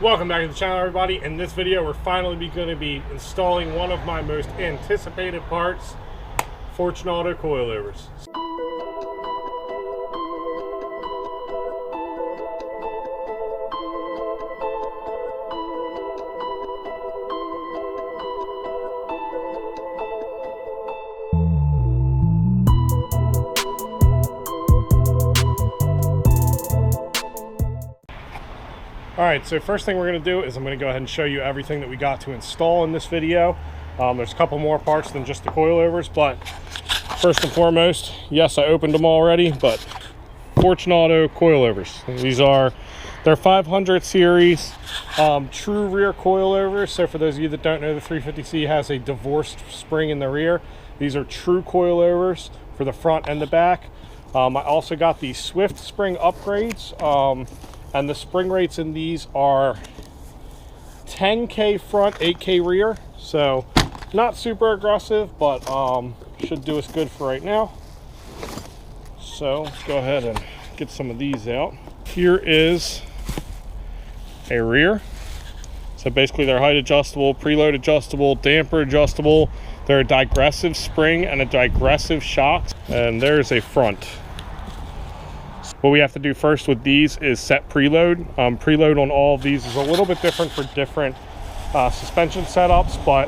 Welcome back to the channel, everybody. In this video, we're finally going to be installing one of my most anticipated parts, Fortunato coilovers. Alright, so first thing we're going to do is I'm going to go ahead and show you everything that we got to install in this video. There's a couple more parts than just the coilovers, but first and foremost, yes, I opened them already, but Fortunato coilovers. They're 500 series true rear coilovers. So for those of you that don't know, the 350C has a divorced spring in the rear. These are true coilovers for the front and the back. I also got the Swift spring upgrades. And the spring rates in these are 10K front, 8K rear. So not super aggressive, but should do us good for right now. So let's go ahead and get some of these out. Here is a rear. So basically they're height adjustable, preload adjustable, damper adjustable. They're a digressive spring and a digressive shock. And there's a front. What we have to do first with these is set preload. Preload on all of these is a little bit different for different suspension setups, but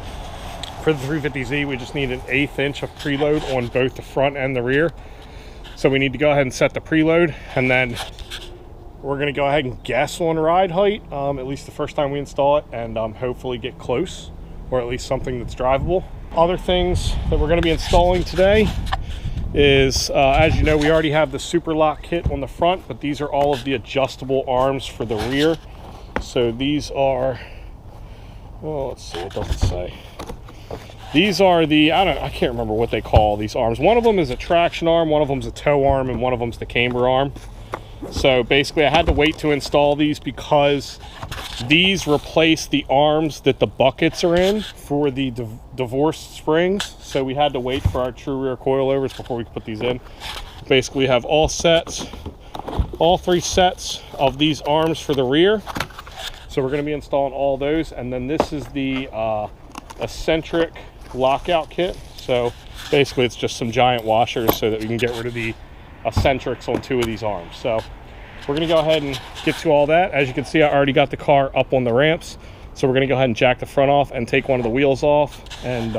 for the 350Z, we just need an 1/8 inch of preload on both the front and the rear. So we need to go ahead and set the preload, and then we're gonna go ahead and guess on ride height, at least the first time we install it, and hopefully get close, or at least something that's drivable. Other things that we're gonna be installing today is, as you know, we already have the super lock kit on the front, but these are all of the adjustable arms for the rear. So these are, well, let's see, it doesn't say. These are the, I can't remember what they call these arms. One of them is a traction arm, one of them's a tow arm, and one of them's the camber arm. So basically I had to wait to install these because these replace the arms that the buckets are in for the divorced springs. So we had to wait for our true rear coilovers before we could put these in. Basically we have all three sets of these arms for the rear. So we're going to be installing all those. And then this is the eccentric lockout kit. So basically it's just some giant washers so that we can get rid of the eccentrics on 2 of these arms. So we're going to go ahead and get to all that. As you can see, I already got the car up on the ramps, so we're going to go ahead and jack the front off and take one of the wheels off and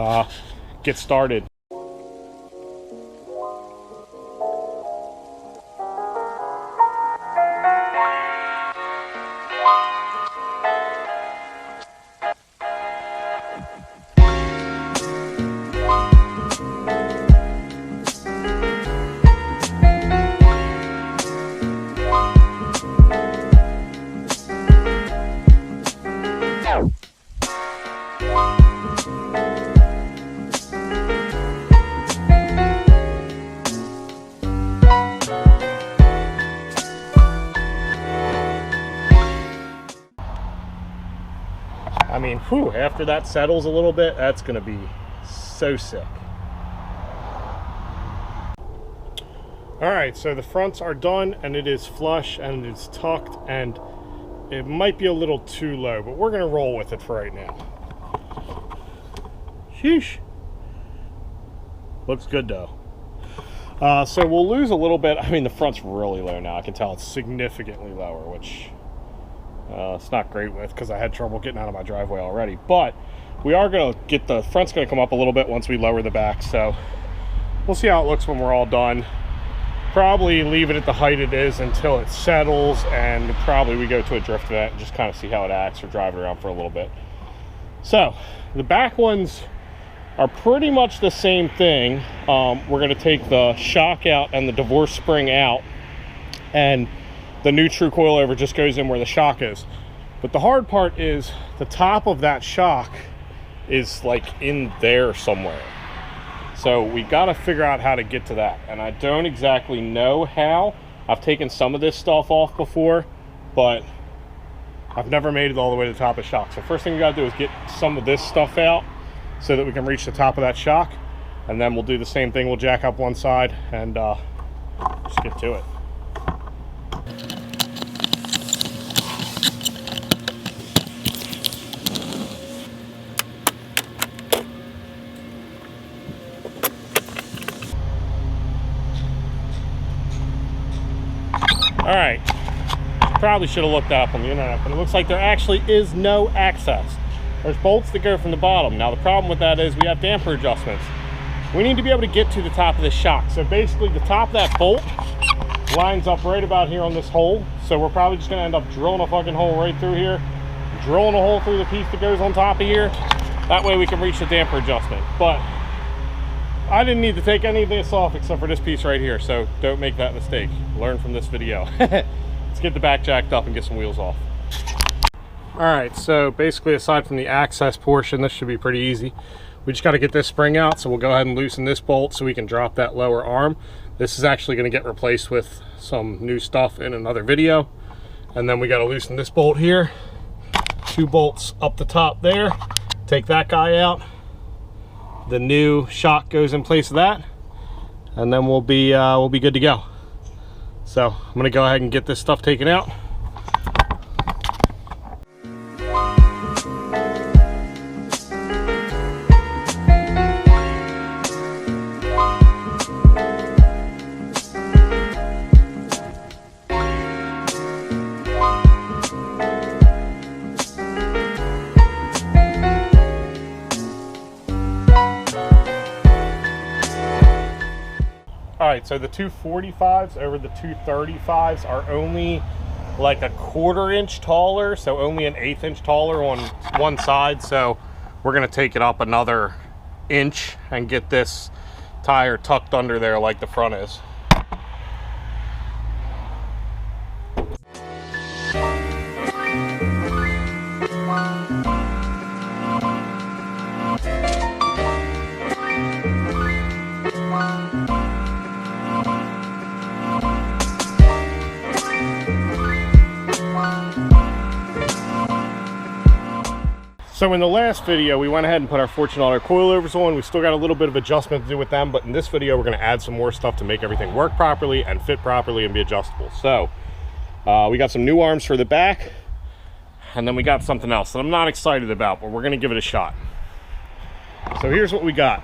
get started. I mean, whew, after that settles a little bit, that's going to be so sick. All right, so the fronts are done, and it is flush, and it's tucked, and it might be a little too low, but we're going to roll with it for right now. Sheesh. Looks good, though. So we'll lose a little bit. I mean, the front's really low now. I can tell it's significantly lower, which it's not great with because I had trouble getting out of my driveway already. But we are going to get the front's going to come up a little bit once we lower the back. So we'll see how it looks when we're all done. Probably leave it at the height it is until it settles, and probably we go to a drift event and just kind of see how it acts or drive it around for a little bit. So the back ones are pretty much the same thing. We're going to take the shock out and the divorce spring out, and the new true coilover just goes in where the shock is. But the hard part is the top of that shock is like in there somewhere. So we got to figure out how to get to that, and I don't exactly know how. I've taken some of this stuff off before, but I've never made it all the way to the top of the shock. So first thing we got to do is get some of this stuff out so that we can reach the top of that shock, and then we'll do the same thing. We'll jack up one side and just get to it. All right, probably should have looked that up on the internet, but it looks like there actually is no access. There's bolts that go from the bottom. Now the problem with that is we have damper adjustments. We need to be able to get to the top of this shock. So basically the top of that bolt lines up right about here on this hole. So we're probably just gonna end up drilling a fucking hole right through here, drilling a hole through the piece that goes on top of here. That way we can reach the damper adjustment. But I didn't need to take any of this off except for this piece right here. So don't make that mistake. Learn from this video. Let's get the back jacked up and get some wheels off. All right, so basically aside from the access portion, this should be pretty easy. We just got to get this spring out, so we'll go ahead and loosen this bolt so we can drop that lower arm. This is actually going to get replaced with some new stuff in another video. And then we got to loosen this bolt here. 2 bolts up the top there. Take that guy out. The new shock goes in place of that, and then we'll be good to go. So I'm going to go ahead and get this stuff taken out. All right, so the 245s over the 235s are only like a 1/4 inch taller, so only an 1/8 inch taller on one side. So we're gonna take it up another inch and get this tire tucked under there like the front is. So in the last video, we went ahead and put our Fortunato coilovers on. We still got a little bit of adjustment to do with them, but in this video, we're gonna add some more stuff to make everything work properly and fit properly and be adjustable. So we got some new arms for the back, and then we got something else that I'm not excited about, but we're gonna give it a shot. So here's what we got.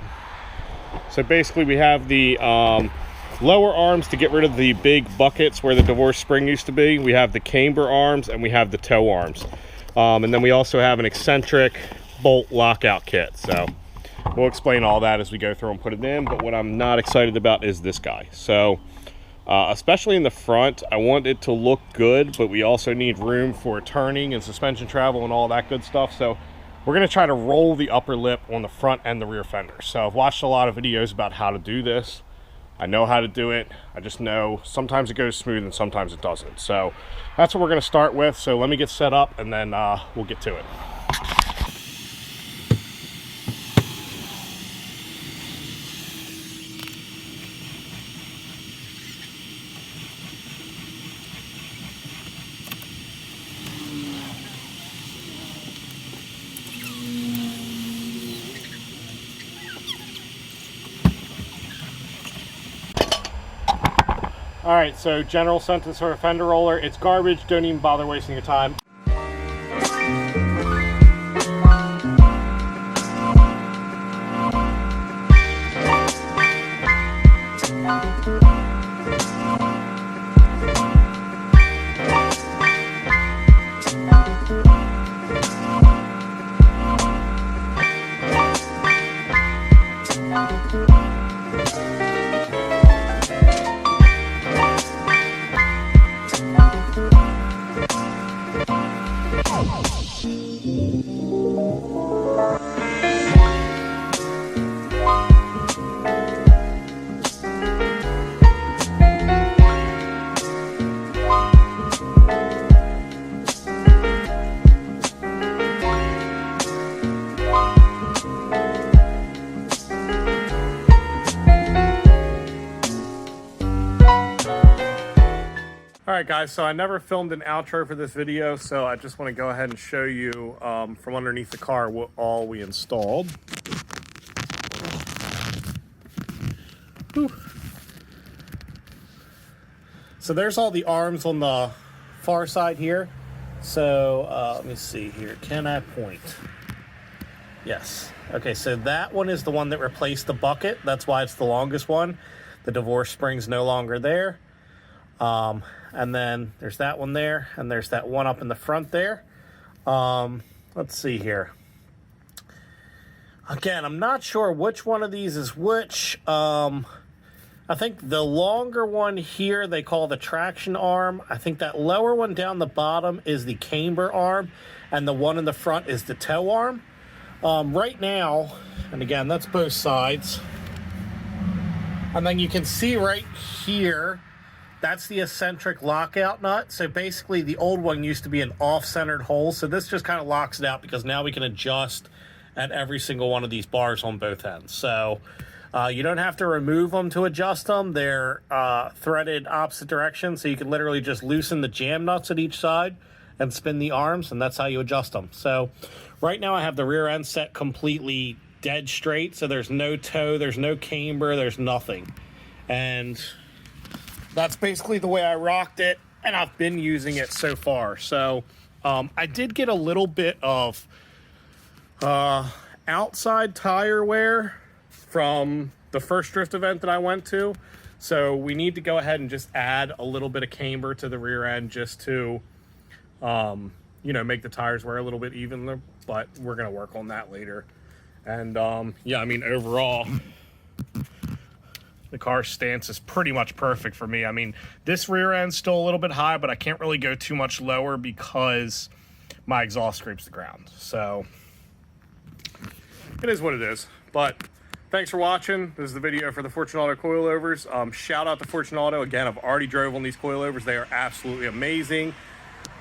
So basically we have the lower arms to get rid of the big buckets where the divorce spring used to be. We have the camber arms and we have the toe arms. And then we also have an eccentric bolt lockout kit. So we'll explain all that as we go through and put it in. But what I'm not excited about is this guy. So especially in the front, I want it to look good, but we also need room for turning and suspension travel and all that good stuff. So we're going to try to roll the upper lip on the front and the rear fender. So I've watched a lot of videos about how to do this. I know how to do it. I just know sometimes it goes smooth and sometimes it doesn't. So that's what we're going to start with. So let me get set up and then we'll get to it. All right, so general sentence for a fender roller, it's garbage, don't even bother wasting your time. Alright guys, so I never filmed an outro for this video, so I just want to go ahead and show you from underneath the car what all we installed. Whew. So there's all the arms on the far side here. So let me see here, can I point? Yes. Okay, so that one is the one that replaced the bucket. That's why it's the longest one. The divorce spring's no longer there. And then there's that one there, and there's that one up in the front there. Let's see here. Again, I'm not sure which one of these is which. I think the longer one here they call the traction arm. I think that lower one down the bottom is the camber arm, and the one in the front is the tow arm. Right now, and again, that's both sides. And then you can see right here, that's the eccentric lockout nut. So basically the old one used to be an off-centered hole. So this just kind of locks it out because now we can adjust at every single one of these bars on both ends. So you don't have to remove them to adjust them. They're threaded opposite direction. So you can literally just loosen the jam nuts at each side and spin the arms, and that's how you adjust them. So right now I have the rear end set completely dead straight. So there's no toe, there's no camber, there's nothing. And that's basically the way I rocked it, and I've been using it so far. So I did get a little bit of outside tire wear from the first drift event that I went to. So we need to go ahead and just add a little bit of camber to the rear end just to, you know, make the tires wear a little bit evenly, but we're going to work on that later. And yeah, I mean, overall, the car stance is pretty much perfect for me. I mean, this rear end's still a little bit high, but I can't really go too much lower because my exhaust scrapes the ground. So it is what it is. But thanks for watching. This is the video for the Fortunato coilovers. Shout out to Fortunato. Again, I've already drove on these coilovers. They are absolutely amazing.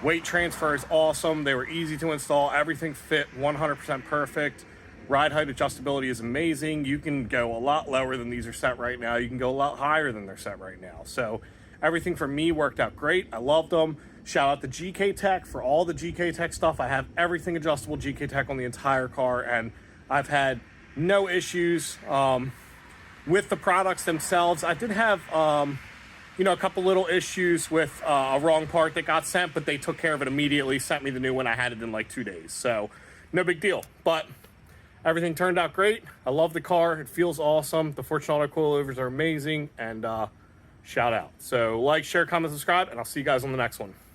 Weight transfer is awesome. They were easy to install. Everything fit 100% perfect. Ride height adjustability is amazing. You can go a lot lower than these are set right now. You can go a lot higher than they're set right now. So everything for me worked out great. I loved them. Shout out to GKTech for all the GKTech stuff. I have everything adjustable GKTech on the entire car, and I've had no issues with the products themselves. I did have, you know, a couple little issues with a wrong part that got sent, but they took care of it immediately, sent me the new one. I had it in like 2 days. So no big deal. But everything turned out great. I love the car. It feels awesome. The Fortunato coilovers are amazing, and shout out. So like, share, comment, subscribe, and I'll see you guys on the next one.